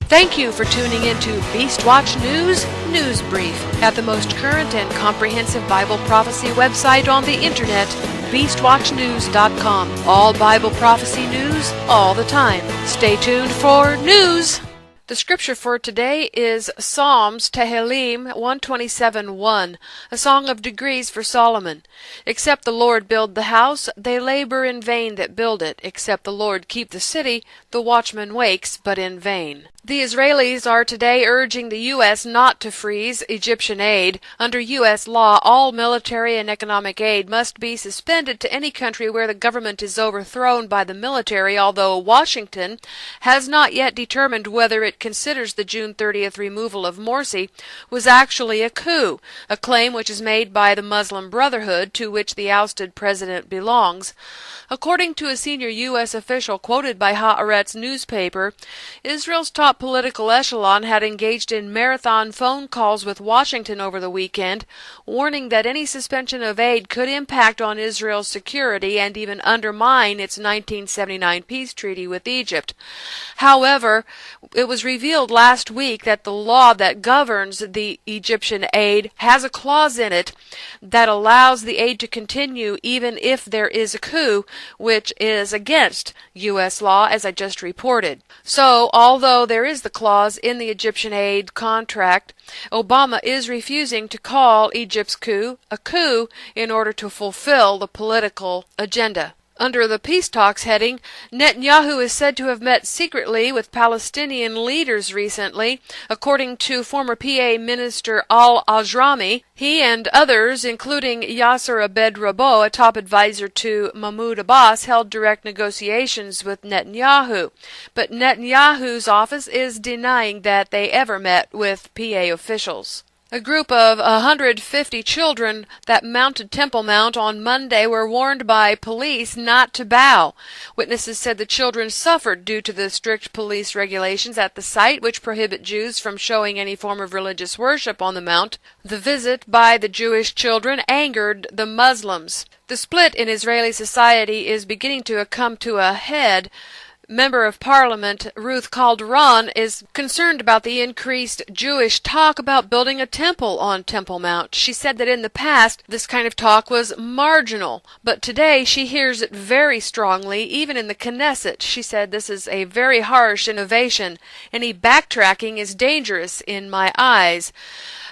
Thank you for tuning into Beastwatch News Brief at the most current and comprehensive Bible prophecy website on the internet, BeastWatchNews.com. All Bible prophecy news, all the time. Stay tuned for news. The scripture for today is Psalms Tehillim 127:1, a song of degrees for Solomon. Except the Lord build the house, they labor in vain that build it. Except the Lord keep the city, the watchman wakes, but in vain. The Israelis are today urging the U.S. not to freeze Egyptian aid. Under U.S. law, all military and economic aid must be suspended to any country where the government is overthrown by the military, although Washington has not yet determined whether it considers the June 30th removal of Morsi was actually a coup, a claim which is made by the Muslim Brotherhood, to which the ousted president belongs. According to a senior U.S. official quoted by Haaretz newspaper, Israel's top political echelon had engaged in marathon phone calls with Washington over the weekend, warning that any suspension of aid could impact on Israel's security and even undermine its 1979 peace treaty with Egypt. However, it was revealed last week that the law that governs the Egyptian aid has a clause in it that allows the aid to continue even if there is a coup, which is against U.S. law, as I just reported. So, although there is the clause in the Egyptian aid contract, Obama is refusing to call Egypt's coup a coup in order to fulfill the political agenda. Under the peace talks heading, Netanyahu is said to have met secretly with Palestinian leaders recently. According to former PA Minister al-Ajrami, he and others, including Yasser Abed-Rabbo, a top advisor to Mahmoud Abbas, held direct negotiations with Netanyahu. But Netanyahu's office is denying that they ever met with PA officials. A group of 150 children that mounted Temple Mount on Monday were warned by police not to bow. Witnesses said the children suffered due to the strict police regulations at the site, which prohibit Jews from showing any form of religious worship on the Mount. The visit by the Jewish children angered the Muslims. The split in Israeli society is beginning to come to a head. Member of Parliament Ruth Calderon is concerned about the increased Jewish talk about building a temple on Temple Mount. She said that in the past this kind of talk was marginal, but today she hears it very strongly, even in the Knesset. She said this is a very harsh innovation. Any backtracking is dangerous in my eyes.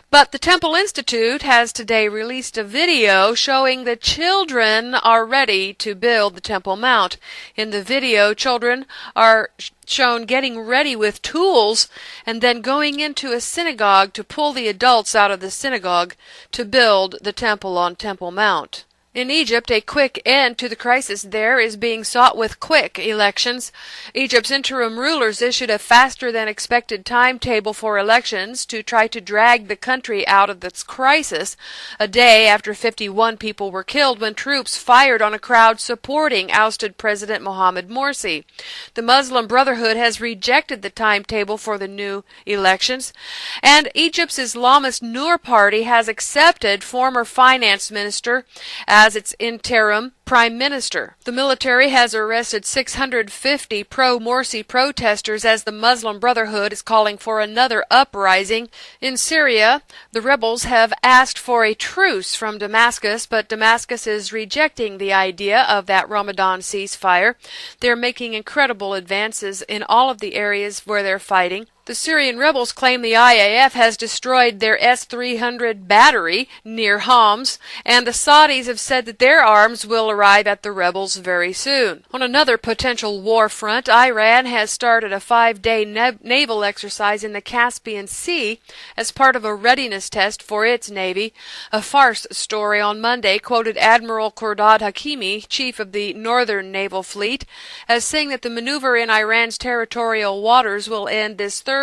But the Temple Institute has today released a video showing the children are ready to build the Temple Mount. In the video, children are shown getting ready with tools and then going into a synagogue to pull the adults out of the synagogue to build the temple on Temple Mount. In Egypt, a quick end to the crisis there is being sought with quick elections. Egypt's interim rulers issued a faster-than-expected timetable for elections to try to drag the country out of this crisis, a day after 51 people were killed when troops fired on a crowd supporting ousted President Mohamed Morsi. The Muslim Brotherhood has rejected the timetable for the new elections, and Egypt's Islamist Noor Party has accepted former finance minister as its interim prime minister. The military has arrested 650 pro-Morsi protesters as the Muslim Brotherhood is calling for another uprising. In Syria, the rebels have asked for a truce from Damascus, but Damascus is rejecting the idea of that Ramadan ceasefire. They're making incredible advances in all of the areas where they're fighting. The Syrian rebels claim the IAF has destroyed their S-300 battery near Homs, and the Saudis have said that their arms will arrive at the rebels very soon. On another potential war front, Iran has started a 5-day naval exercise in the Caspian Sea as part of a readiness test for its navy. A farce story on Monday quoted Admiral Khordad Hakimi, chief of the Northern Naval Fleet, as saying that the maneuver in Iran's territorial waters will end this Thursday.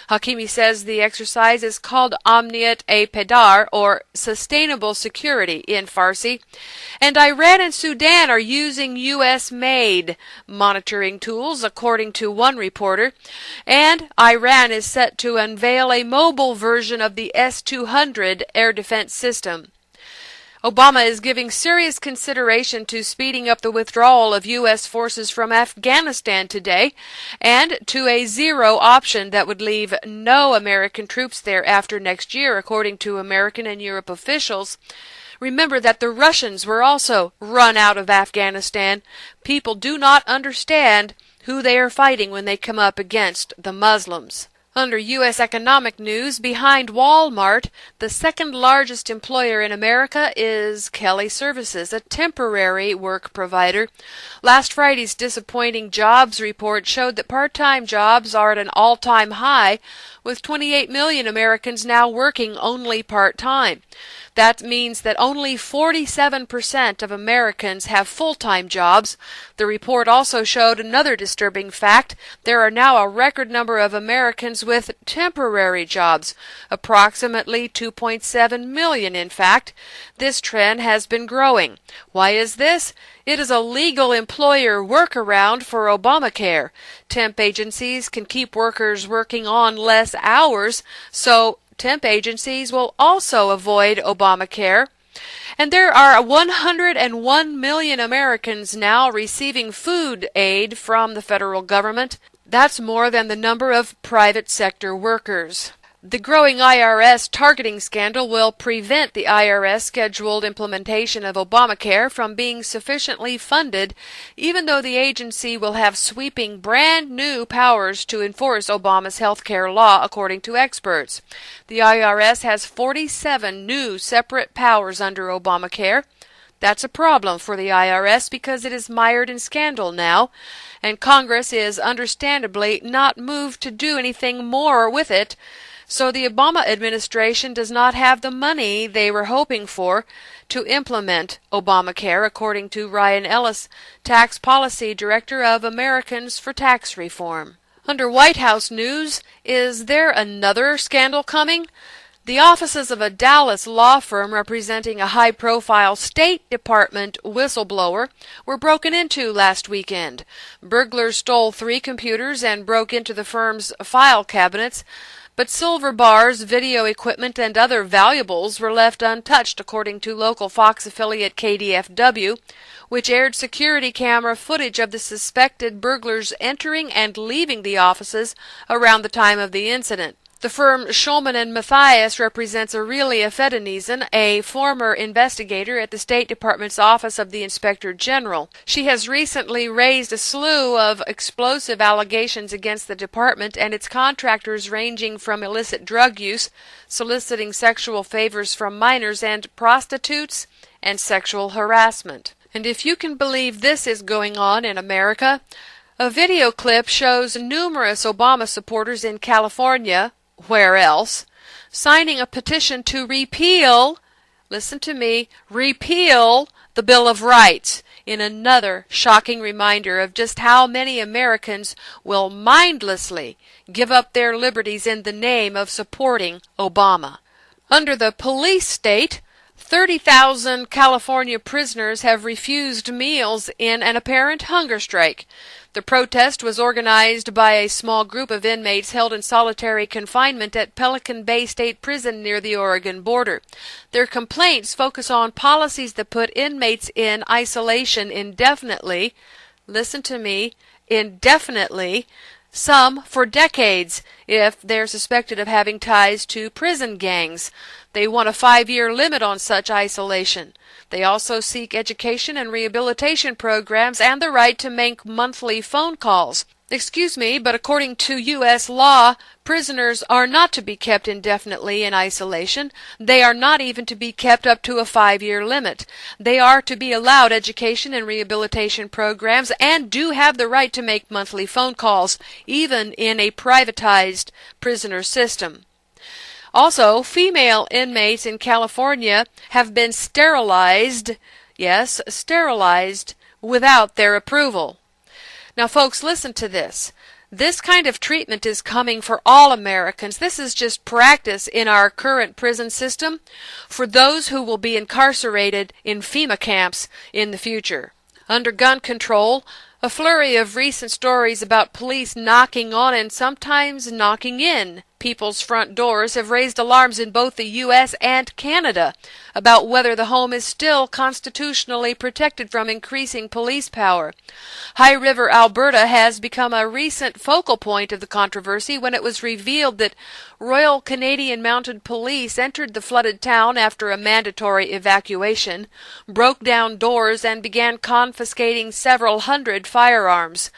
Hakimi says the exercise is called Amniyat-e-Pedar, or Sustainable Security in Farsi, and Iran and Sudan are using U.S.-made monitoring tools, according to one reporter, and Iran is set to unveil a mobile version of the S-200 air defense system. Obama is giving serious consideration to speeding up the withdrawal of U.S. forces from Afghanistan today, and to a zero option that would leave no American troops there after next year, according to American and Europe officials. Remember that the Russians were also run out of Afghanistan. People do not understand who they are fighting when they come up against the Muslims. Under U.S. economic news, behind Walmart, the second largest employer in America is Kelly Services, a temporary work provider. Last Friday's disappointing jobs report showed that part-time jobs are at an all-time high, with 28 million Americans now working only part-time. That means that only 47% of Americans have full-time jobs. The report also showed another disturbing fact. There are now a record number of Americans with temporary jobs, approximately 2.7 million in fact. This trend has been growing. Why is this? It is a legal employer workaround for Obamacare. Temp agencies can keep workers working on less hours, so temp agencies will also avoid Obamacare. And there are 101 million Americans now receiving food aid from the federal government. That's more than the number of private sector workers. The growing IRS targeting scandal will prevent the IRS scheduled implementation of Obamacare from being sufficiently funded, even though the agency will have sweeping brand new powers to enforce Obama's health care law, according to experts. The IRS has 47 new separate powers under Obamacare. That's a problem for the IRS because it is mired in scandal now, and Congress is understandably not moved to do anything more with it. So the Obama administration does not have the money they were hoping for to implement Obamacare, according to Ryan Ellis, Tax Policy Director of Americans for Tax Reform. Under White House news, is there another scandal coming? The offices of a Dallas law firm representing a high-profile State Department whistleblower were broken into last weekend. Burglars stole 3 computers and broke into the firm's file cabinets, but silver bars, video equipment, and other valuables were left untouched, according to local Fox affiliate KDFW, which aired security camera footage of the suspected burglars entering and leaving the offices around the time of the incident. The firm Shulman and Matthias represents Aurelia Fedenizen, a former investigator at the State Department's Office of the Inspector General. She has recently raised a slew of explosive allegations against the department and its contractors, ranging from illicit drug use, soliciting sexual favors from minors, and prostitutes and sexual harassment. And if you can believe this is going on in America, a video clip shows numerous Obama supporters in California, where else, signing a petition to repeal, listen to me, repeal the Bill of Rights, in another shocking reminder of just how many Americans will mindlessly give up their liberties in the name of supporting Obama. Under the police state, 30,000 California prisoners have refused meals in an apparent hunger strike. The protest was organized by a small group of inmates held in solitary confinement at Pelican Bay State Prison near the Oregon border. Their complaints focus on policies that put inmates in isolation indefinitely, listen to me, indefinitely, some for decades, if they're suspected of having ties to prison gangs. They want a 5-year limit on such isolation. They also seek education and rehabilitation programs and the right to make monthly phone calls. Excuse me, but according to U.S. law, prisoners are not to be kept indefinitely in isolation. They are not even to be kept up to a 5-year limit. They are to be allowed education and rehabilitation programs and do have the right to make monthly phone calls, even in a privatized prisoner system. Also, female inmates in California have been sterilized, yes, sterilized, without their approval. Now, folks, listen to this. This kind of treatment is coming for all Americans. This is just practice in our current prison system for those who will be incarcerated in FEMA camps in the future. Under gun control, a flurry of recent stories about police knocking on and sometimes knocking in People's front doors have raised alarms in both the U.S. and Canada about whether the home is still constitutionally protected from increasing police power. High River, Alberta has become a recent focal point of the controversy when it was revealed that Royal Canadian Mounted Police entered the flooded town after a mandatory evacuation, broke down doors, and began confiscating several hundred firearms.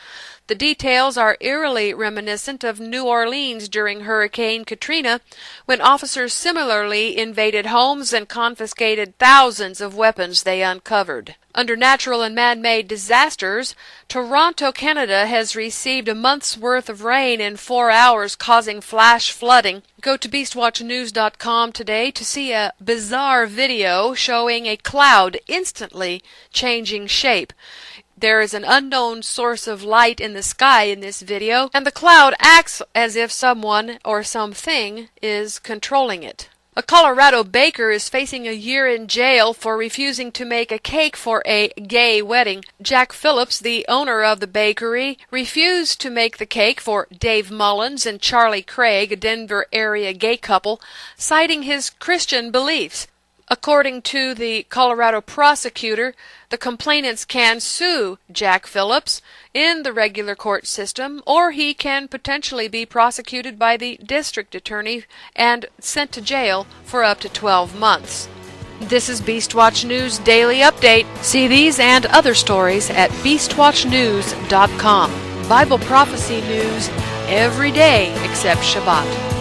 The details are eerily reminiscent of New Orleans during Hurricane Katrina, when officers similarly invaded homes and confiscated thousands of weapons they uncovered. Under natural and man-made disasters, Toronto, Canada has received a month's worth of rain in 4 hours, causing flash flooding. Go to BeastWatchNews.com today to see a bizarre video showing a cloud instantly changing shape. There is an unknown source of light in the sky in this video, and the cloud acts as if someone or something is controlling it. A Colorado baker is facing a year in jail for refusing to make a cake for a gay wedding. Jack Phillips, the owner of the bakery, refused to make the cake for Dave Mullins and Charlie Craig, a Denver area gay couple, citing his Christian beliefs. According to the Colorado prosecutor, the complainants can sue Jack Phillips in the regular court system, or he can potentially be prosecuted by the district attorney and sent to jail for up to 12 months. This is Beastwatch News Daily Update. See these and other stories at BeastWatchNews.com. Bible prophecy news every day except Shabbat.